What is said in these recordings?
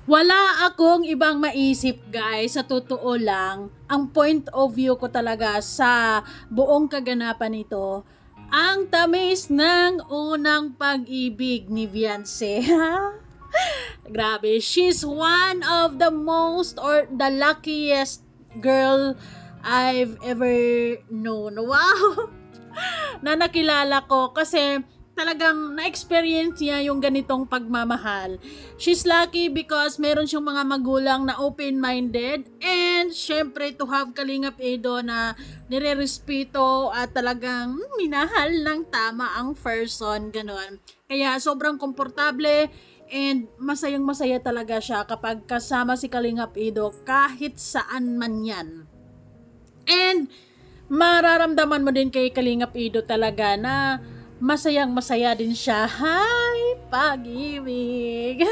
Wala akong ibang maisip guys, sa totoo lang. Ang point of view ko talaga sa buong kaganapan nito, ang tamis ng unang pag-ibig ni Beyonce. Grabe, she's one of the most or the luckiest girl I've ever known. Wow! Na nakilala ko kasi talagang na-experience niya yung ganitong pagmamahal. She's lucky because meron siyang mga magulang na open-minded and syempre to have Kalingap Edo na nire-respeto at talagang minahal ng tama ang person, ganon. Kaya sobrang komportable and masayang masaya talaga siya kapag kasama si Kalingap Edo kahit saan man yan. And mararamdaman mo din kay Kalingap Edo talaga na masayang masaya din siya. Hi, pag-ibig!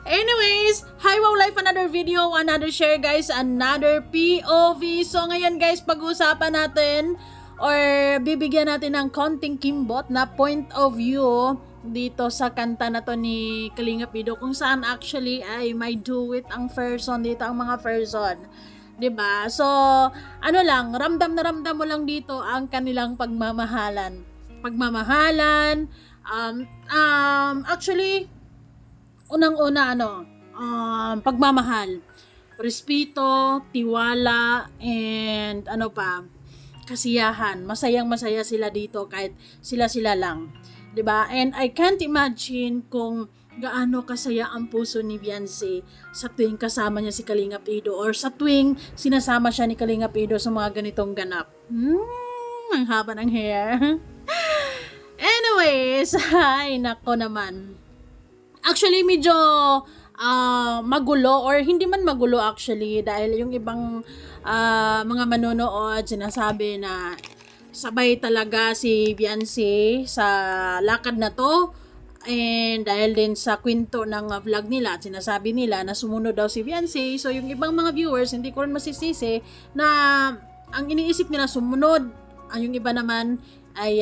Anyways, hi wow life, another video, another share guys, another POV. So ngayon guys, pag-uusapan natin or bibigyan natin ng konting kimbot na point of view dito sa kanta na to ni Kalingap Edo, kung saan actually ay may duet ang person dito, ang mga person. 'Di ba? So, ano lang, ramdam na ramdam mo lang dito ang kanilang pagmamahalan. Actually, unang-una pagmamahal, respeto, tiwala, and ano pa, kasiyahan. Masayang-masaya sila dito kahit sila-sila lang. 'Di ba? And I can't imagine kung gaano kasaya ang puso ni Beyonce sa tuwing kasama niya si Kalingap Edo or sa tuwing sinasama siya ni Kalingap Edo sa mga ganitong ganap. Ang haba ng hair. Anyways, ay nako naman. Actually, medyo magulo or hindi man magulo actually dahil yung ibang mga manonood sinasabi na sabay talaga si Beyonce sa lakad na to. And dahil din sa kwento ng vlog nila, sinasabi nila na sumunod daw si Beyonce. So yung ibang mga viewers, hindi ko rin masisisi na ang iniisip nila sumunod. Yung iba naman ay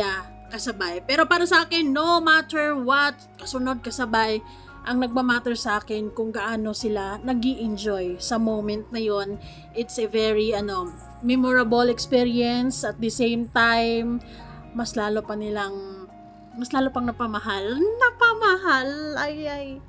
kasabay. Pero para sa akin, no matter what, kasunod kasabay, ang nagmamatter sa akin kung gaano sila nag-i-enjoy sa moment na yon. It's a very memorable experience. At the same time, mas lalo pang napamahal. Ay.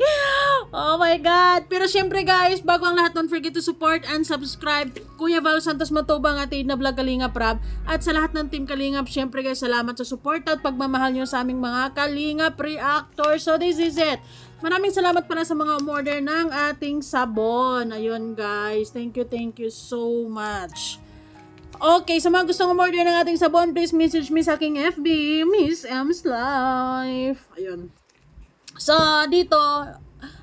Oh my God. Pero syempre guys, bago ang lahat, don't forget to support and subscribe Kuya Val Santos Matubang at na Vlog Kalingap Rab. At sa lahat ng Team Kalingap, syempre guys, salamat sa support at pagmamahal nyo sa aming mga Kalingap reactors. So this is it. Maraming salamat pala sa mga umorder ng ating sabon. Ayun guys, thank you so much. Okay, sa mga gustong umorder ng ating sabon, please message me sa aking FB, Miss M's Life. Ayun. So, dito,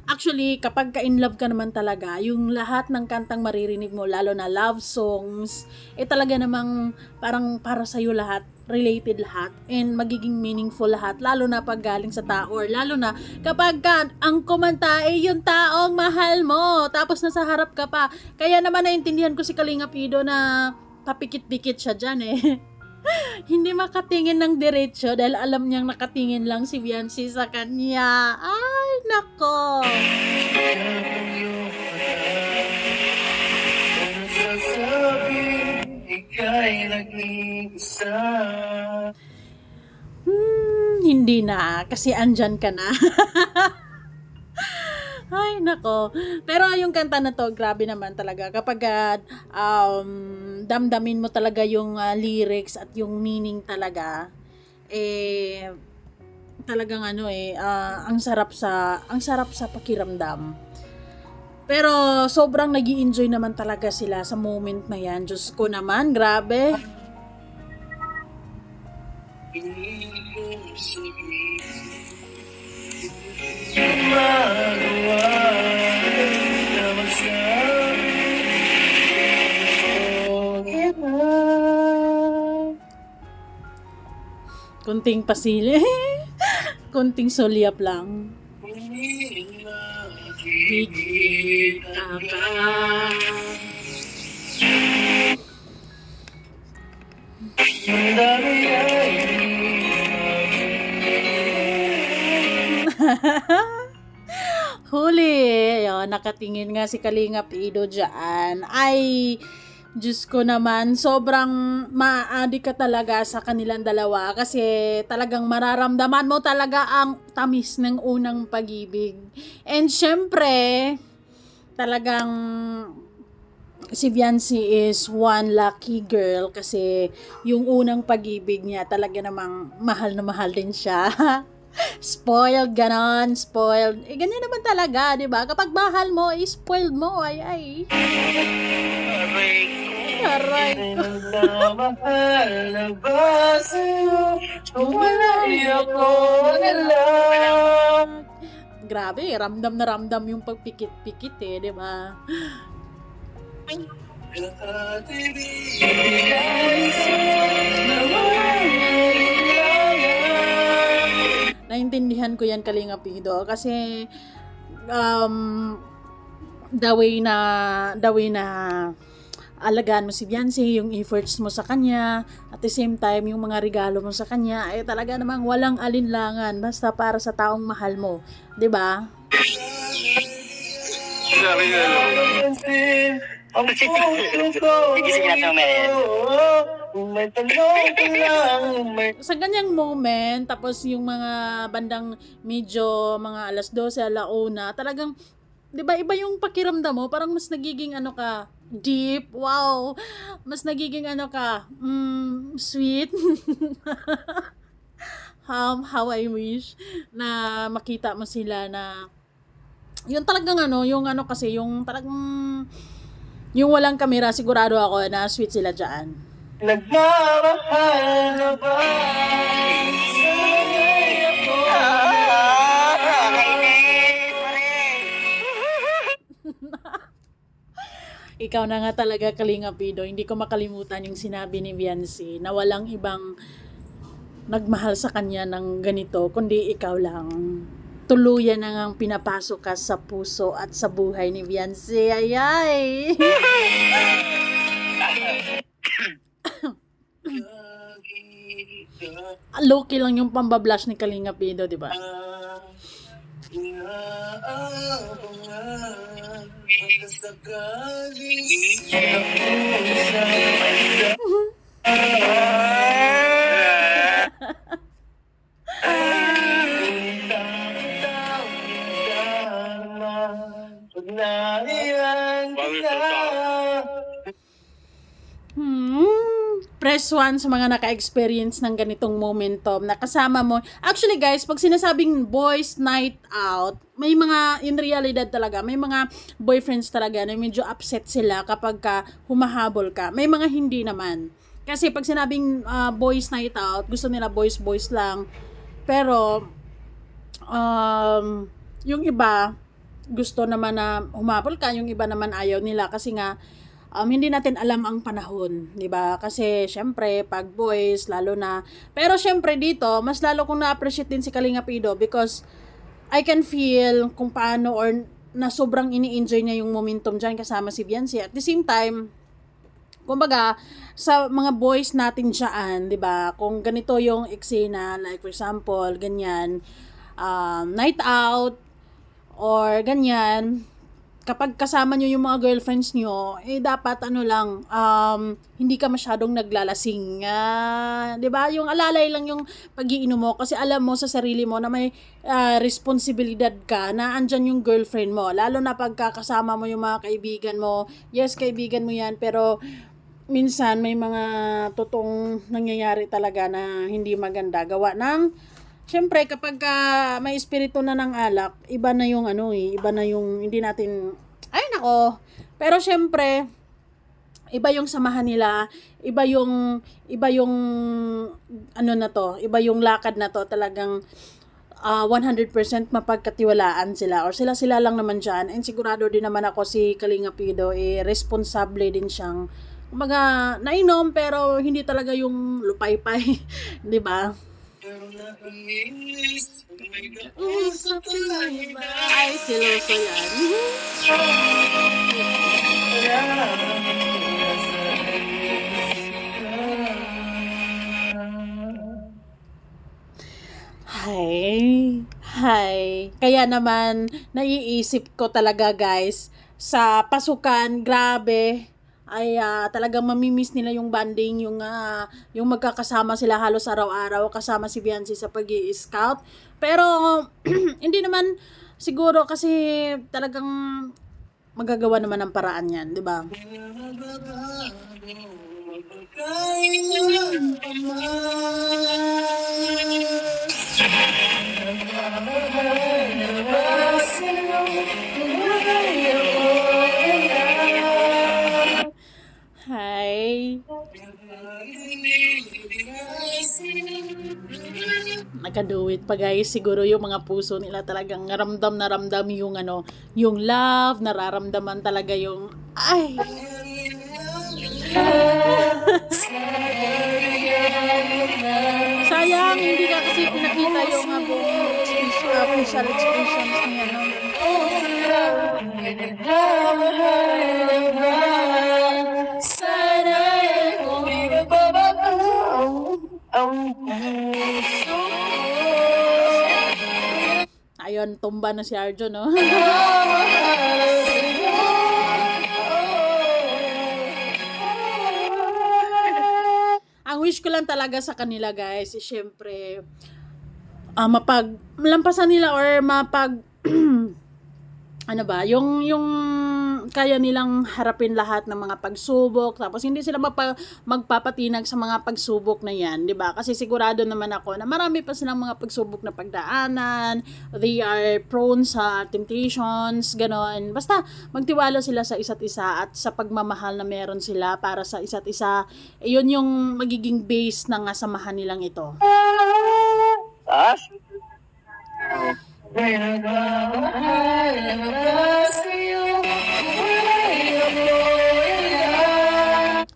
actually, kapag ka-in love ka naman talaga, yung lahat ng kantang maririnig mo, lalo na love songs, talaga namang parang para sa'yo lahat, related lahat, and magiging meaningful lahat, lalo na pag galing sa tao, or lalo na kapag ang kumanta ay yung taong mahal mo, tapos nasa harap ka pa. Kaya naman naintindihan ko si Kalingap Edo na papikit-pikit siya dyan Hindi makatingin ng diretso dahil alam niyang nakatingin lang si Beyonce sa kanya. Ay, nako. Hindi na, kasi andyan ka na. Ay, nako. Pero yung kanta na to, grabe naman talaga. Kapag damdamin mo talaga yung lyrics at yung meaning talaga, talagang ang sarap sa pakiramdam. Pero sobrang nag-i-enjoy naman talaga sila sa moment na yan. Diyos ko naman, grabe. Kunting pasili. Kunting sulyap lang. Higit ka. Huli! Ayun, nakatingin nga si Kalingap Ido dyan. Ay, Diyos ko naman, sobrang ma-addict ka talaga sa kanilang dalawa kasi talagang mararamdaman mo talaga ang tamis ng unang pag-ibig. And syempre, talagang si Viancy is one lucky girl kasi yung unang pag-ibig niya talaga namang mahal na mahal din siya. Spoiled, ganon, spoiled. Eh, ganyan naman talaga, di ba? Kapag mahal mo, spoiled mo, ay. Aray ko. Mahal na ba sa'yo? Kung wala ako na lang. Grabe, ramdam na ramdam yung pagpikit-pikit eh, di ba? Naintindihan ko yan, Kalinga Pido, kasi the way na alagaan mo si Beyonce, yung efforts mo sa kanya, at the same time, yung mga regalo mo sa kanya, ay talaga namang walang alinlangan, basta para sa taong mahal mo. 'Di ba? Sa ganyang moment, tapos yung mga bandang medyo mga alas 12, alauna, talagang 'di ba iba yung pakiramdam mo, parang mas nagiging ano ka, deep, wow, mas nagiging ano ka, sweet. How I wish na makita mo sila na yung talagang ano, yung ano kasi, yung talagang yung walang kamera, sigurado ako na sweet sila dyan. Nagmamahal na ba? Sana'y ako Ikaw na nga talaga, Kalinga Pido. Hindi ko makalimutan yung sinabi ni Viancy na walang ibang nagmahal sa kanya ng ganito, kundi ikaw lang. Tuluyan na ngang pinapasok ka sa puso at sa buhay ni Viancy. Ayay! Low-key lang yung pambablush ni Kalinga Pido, di ba? Press 1 sa mga naka-experience ng ganitong momentum na kasama mo. Actually guys, pag sinasabing boys night out, may mga, in realidad talaga, may mga boyfriends talaga na medyo upset sila kapag ka humahabol ka. May mga hindi naman. Kasi pag sinabing boys night out, gusto nila boys lang. Pero, yung iba, gusto naman na humabol ka, yung iba naman ayaw nila kasi nga, hindi natin alam ang panahon, 'di ba? Kasi syempre pag boys lalo na, pero syempre dito mas lalo kong na-appreciate din si Kalinga Pido because I can feel kung paano or na sobrang ini-enjoy niya yung momentum diyan kasama si Beyonce. At the same time, kumbaga sa mga boys natin diyan, 'di ba? Kung ganito yung eksena, like for example, ganyan, night out or ganyan, kapag kasama nyo yung mga girlfriends nyo, eh dapat ano lang, hindi ka masyadong naglalasing. 'Di ba? Yung alalay lang yung pag-iinom mo kasi alam mo sa sarili mo na may responsibilidad ka na andyan yung girlfriend mo. Lalo na pagkakasama mo yung mga kaibigan mo. Yes, kaibigan mo yan, pero minsan may mga totoong nangyayari talaga na hindi maganda. Gawa ng siyempre, kapag may espiritu na ng alak, iba na yung ano iba na yung hindi natin, ay nako. Pero siyempre, iba yung samahan nila, iba yung ano na to, iba yung lakad na to, talagang 100% mapagkatiwalaan sila or sila lang naman dyan. And sigurado din naman ako si Kalinga Pido, responsable din siyang, kumbaga, nainom pero hindi talaga yung lupay-pay, 'di ba? Ay, siloso yan. Hi. Kaya naman, naiisip ko talaga guys, sa pasukan, grabe, ay talagang mamimiss nila yung bonding, yung magkakasama sila halos araw-araw, kasama si Biancy sa pag-i-scout. Pero, hindi naman, siguro kasi talagang magagawa naman ng paraan yan, di ba? Hi. Nakaduwit pa guys, siguro yung mga puso nila talagang ramdam na ramdam yung yung love, nararamdaman talaga yung ay. Sayang hindi ka kasi pinakita yung buong facial expressions niya no. Sana kung ibababaw ang puso. Ayun, tumba na si Arjo no. Ang wish ko lang talaga sa kanila guys, is syempre malampasan nila or ano ba, yung kaya nilang harapin lahat ng mga pagsubok, tapos hindi sila magpapatinag sa mga pagsubok na yan, di ba? Kasi sigurado naman ako na marami pa silang mga pagsubok na pagdaanan, they are prone sa temptations, gano'n. Basta magtiwala sila sa isa't isa at sa pagmamahal na meron sila para sa isa't isa, yun yung magiging base ng samahan nilang ito. Taas?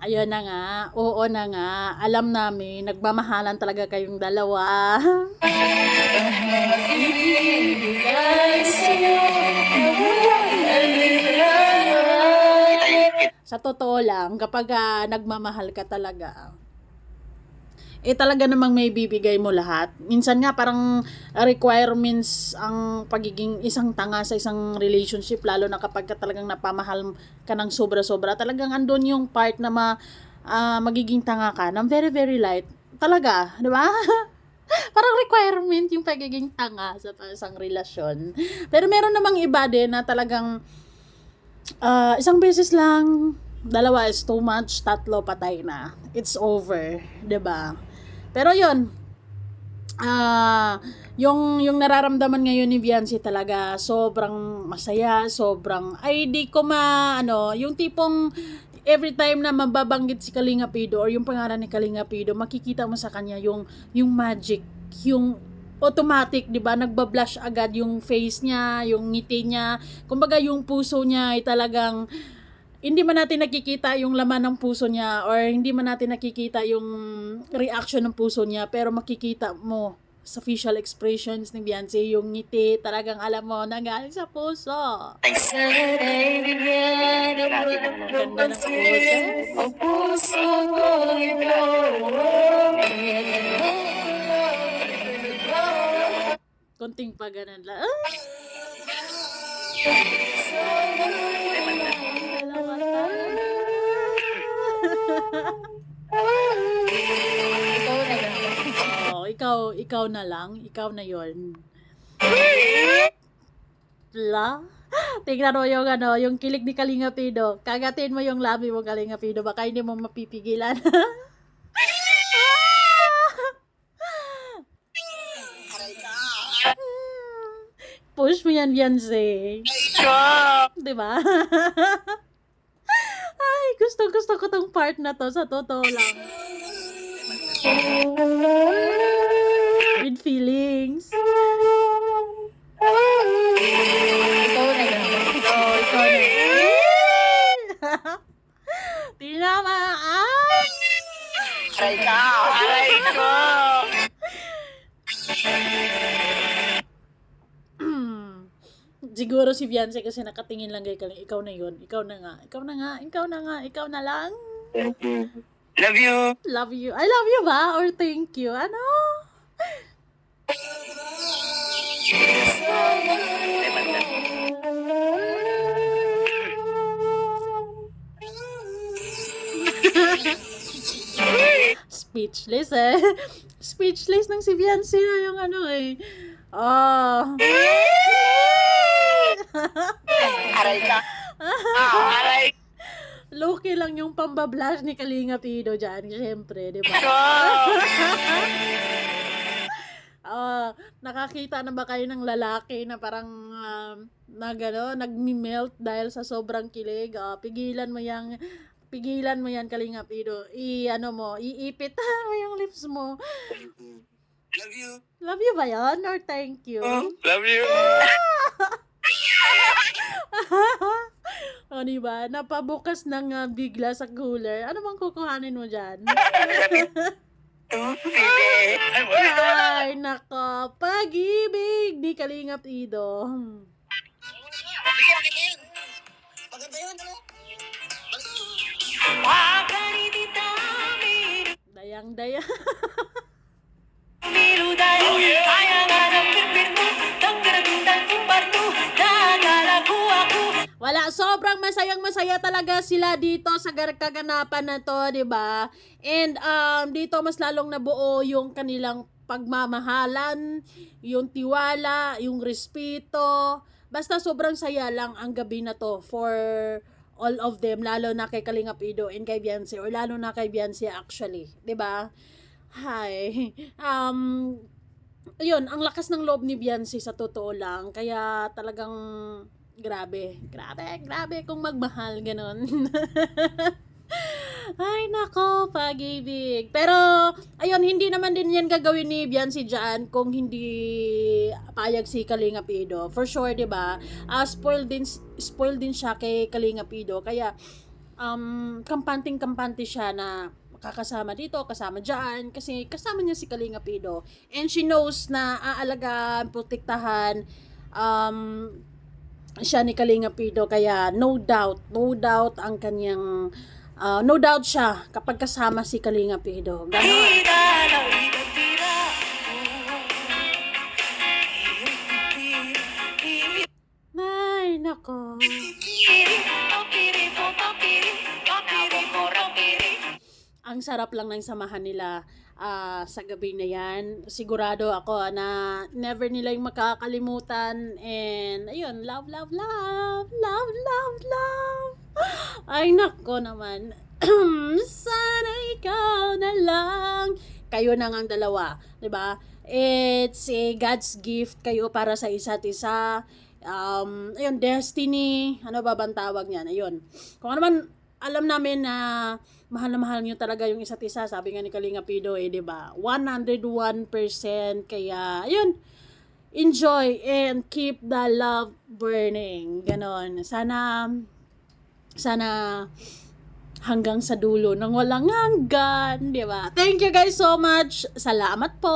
Ayun na nga, oo na nga, alam namin, nagmamahalan talaga kayong dalawa. Sa totoo lang, kapag nagmamahal ka talaga, talaga namang may bibigay mo lahat. Minsan nga parang requirements ang pagiging isang tanga sa isang relationship, lalo na kapag ka talagang napamahal ka ng sobra-sobra. Talagang andun yung part na magiging tanga ka ng very very light. Talaga, di ba? Parang requirement yung pagiging tanga sa isang relasyon. Pero meron namang iba din na talagang isang beses lang, dalawa is too much, tatlo patay na. It's over, 'di ba? Pero 'yun, yung nararamdaman ngayon ni Biancy talaga sobrang masaya, sobrang ay di ko yung tipong every time na mababanggit si Kalinga Pido or yung pangalan ni Kalinga Pido, makikita mo sa kanya yung magic, yung automatic, 'di ba? Nagbablush agad yung face niya, yung ngiti niya. Kumbaga yung puso niya ay talagang hindi man natin nakikita yung laman ng puso niya or hindi man natin nakikita yung reaction ng puso niya, pero makikita mo sa facial expressions ni Biancy, yung ngiti, talagang alam mo na galing sa puso. Ganda ng puso. Konting pa ganun lang. Ikaw na lang. Ikaw na yon. Tingnan mo yung kilig ni Kalinga Pido. Kagatin mo yung labi mo, Kalinga Pido. Baka hindi mo mapipigilan. Push mo yan, Biancy. Diba? Ay, gusto ko tong part na to. Sa totoo lang. With feelings. Ikaw na. Tinamaan! Aray ko! Siguro si Biancy kasi nakatingin lang kay Kaling. Ikaw na yun. Ikaw na nga. Ikaw na lang. Love you! Love you. I love you ba? Or thank you? Ano? speechless eh. Speechless ng si Beyonce na yung ano eh. Oh. Aray ka. Aray Loki lang yung pambablash ni Kalinga Pido dyan, syempre, di ba? ko. Nakakita na ba kayo ng lalaki na parang nagmi-melt dahil sa sobrang kilig? Pigilan mo yan, Kalinga Pido. Iipit mo yung lips mo. Love you. Love you ba yan? Or thank you? Love you. O, diba? Napabukas ng bigla sa cooler. Ano bang kukuhanin mo dyan? Sige. Ay, nako. Pag-ibig ni Kalinga Pido. Maganda yun, ano? Dayang-dayang. Wala, sobrang masayang-masaya talaga sila dito sa kaganapan na to, 'di ba? And dito mas lalong nabuo yung kanilang pagmamahalan, yung tiwala, yung respeto. Basta sobrang saya lang ang gabi na to for all of them, lalo na kay Kalinga Pido and kay Beyonce, or lalo na kay Beyonce actually, 'di ba? Hi. Ayun, ang lakas ng loob ni Beyonce sa totoo lang. Kaya talagang grabe kung magmahal, ganon. Ay, nako, pag-ibig. Pero, ayun, hindi naman din yan gagawin ni Beyonce dyan kung hindi payag si Kalinga Pido. For sure, di ba? Spoiled din siya kay Kalinga Pido. Kaya, kampante siya na kakasama dito, kasama dyan, kasi kasama niya si Kalinga Pido. And she knows na aalagaan, protektahan, siya ni Kalinga Pido, kaya no doubt ang kanyang no doubt siya kapag kasama si Kalinga Pido. Ganon. Ay, nako. Ang sarap lang ng samahan nila sa gabi na yan. Sigurado ako na never nila yung makakalimutan. And ayun, love. Ay, nako naman. Sana ikaw na lang. Kayo na ngang dalawa, 'di ba? It's a God's gift kayo para sa isa't isa. Ayun, destiny. Ano ba bang tawag niyan? Ayun. Kung ano man, alam namin na mahal na mahal niyo talaga yung isa't isa. Sabi nga ni Kalinga Pido, 'di ba? 101%. Kaya, ayun, enjoy and keep the love burning. Ganon. Sana hanggang sa dulo ng walang hanggan, 'di ba? Thank you guys so much. Salamat po.